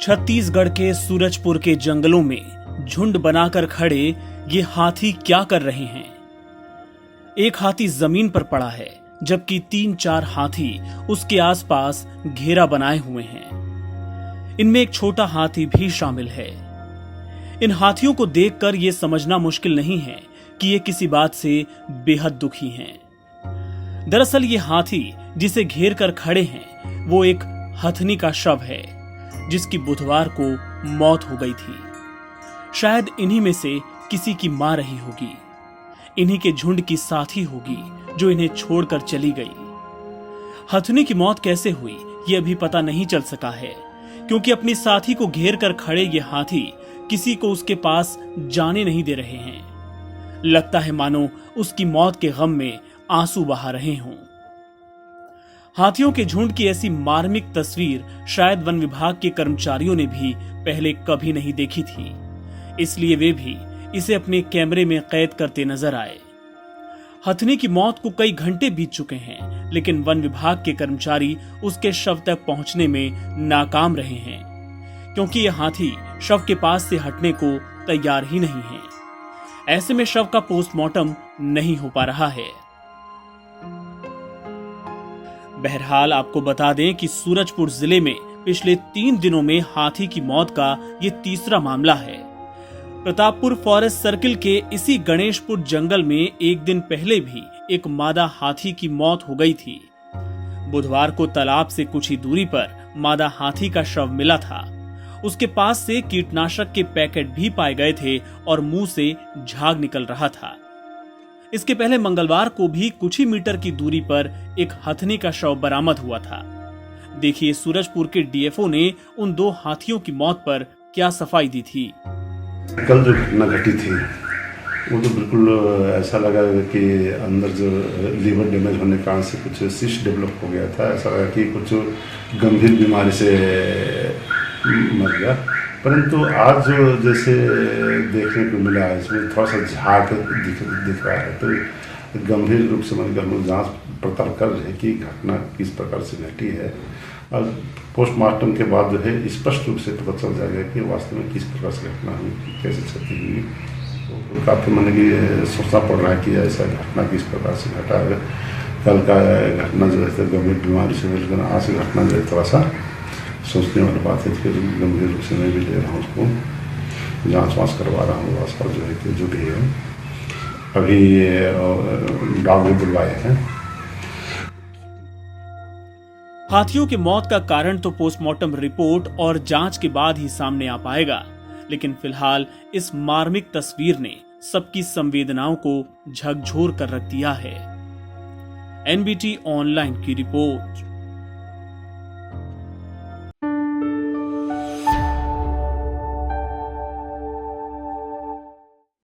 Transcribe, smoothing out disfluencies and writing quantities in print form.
छत्तीसगढ़ के सूरजपुर के जंगलों में झुंड बनाकर खड़े ये हाथी क्या कर रहे हैं। एक हाथी जमीन पर पड़ा है जबकि 3-4 हाथी उसके आसपास घेरा बनाए हुए हैं। इनमें एक छोटा हाथी भी शामिल है। इन हाथियों को देखकर यह समझना मुश्किल नहीं है कि ये किसी बात से बेहद दुखी हैं। दरअसल ये हाथी जिसे घेर कर खड़े हैं वो एक हथनी का शव है जिसकी बुधवार को मौत हो गई थी। शायद इन्हीं में से किसी की मां रही होगी, इन्हीं के झुंड की साथी होगी जो इन्हें छोड़कर चली गई। हथनी की मौत कैसे हुई ये अभी पता नहीं चल सका है, क्योंकि अपनी साथी को घेर कर खड़े ये हाथी किसी को उसके पास जाने नहीं दे रहे हैं। लगता है मानो उसकी मौत के गम में आंसू बहा रहे हों। हाथियों के झुंड की ऐसी मार्मिक तस्वीर शायद वन विभाग के कर्मचारियों ने भी पहले कभी नहीं देखी थी, इसलिए वे भी इसे अपने कैमरे में कैद करते नजर आए। हथनी की मौत को कई घंटे बीत चुके हैं, लेकिन वन विभाग के कर्मचारी उसके शव तक पहुंचने में नाकाम रहे हैं, क्योंकि यह हाथी शव के पास से हटने को तैयार ही नहीं है। ऐसे में शव का पोस्टमार्टम नहीं हो पा रहा है। बहरहाल आपको बता दें कि सूरजपुर जिले में पिछले 3 दिनों में हाथी की मौत का ये तीसरा मामला है। प्रतापपुर फॉरेस्ट सर्किल के इसी गणेशपुर जंगल में एक दिन पहले भी एक मादा हाथी की मौत हो गई थी। बुधवार को तालाब से कुछ ही दूरी पर मादा हाथी का शव मिला था। उसके पास से कीटनाशक के पैकेट भी पाए गए थे और मुंह से झाग निकल रहा था। इसके पहले मंगलवार को भी कुछ ही मीटर की दूरी पर एक हथनी का शव बरामद हुआ था। देखिए सूरजपुर के डीएफओ ने उन 2 हाथियों की मौत पर क्या सफाई दी थी। कल जो घटना घटी थी वो तो बिल्कुल ऐसा लगा कि अंदर जो लीवर डैमेज होने के कारण से कुछ सिस्ट डेवलप हो गया था। ऐसा लगा कि कुछ गंभीर बीमारी से मर गया, परंतु आज जो जैसे देखने को मिला है इसमें थोड़ा सा झाग दिख रहा है। तो गंभीर रूप से मतलब हम जांच पड़ताल कर रहे हैं कि घटना किस प्रकार से घटी है, और पोस्टमार्टम के बाद जो है स्पष्ट रूप से पता चल जाएगा कि वास्तव में किस प्रकार से घटना हुई, कैसे क्षति हुई। तो काफ़ी मन की सोचना पड़ रहा है कि ऐसा घटना किस प्रकार से घटा है। कल का घटना जो है गंभीर बीमारी से मिलकर आज से घटना जो है थोड़ा सा सोचने वाली बात है। फिर गंभीर रूप से मैं भी ले रहा हूँ, उसको जांच वाँच करवा रहा हूँ आसपास जो है कि जो भी है। अभी डॉग भी बुलवाए हैं। हाथियों की मौत का कारण तो पोस्टमार्टम रिपोर्ट और जांच के बाद ही सामने आ पाएगा, लेकिन फिलहाल इस मार्मिक तस्वीर ने सबकी संवेदनाओं को झकझोर कर रख दिया है। एनबीटी ऑनलाइन की रिपोर्ट।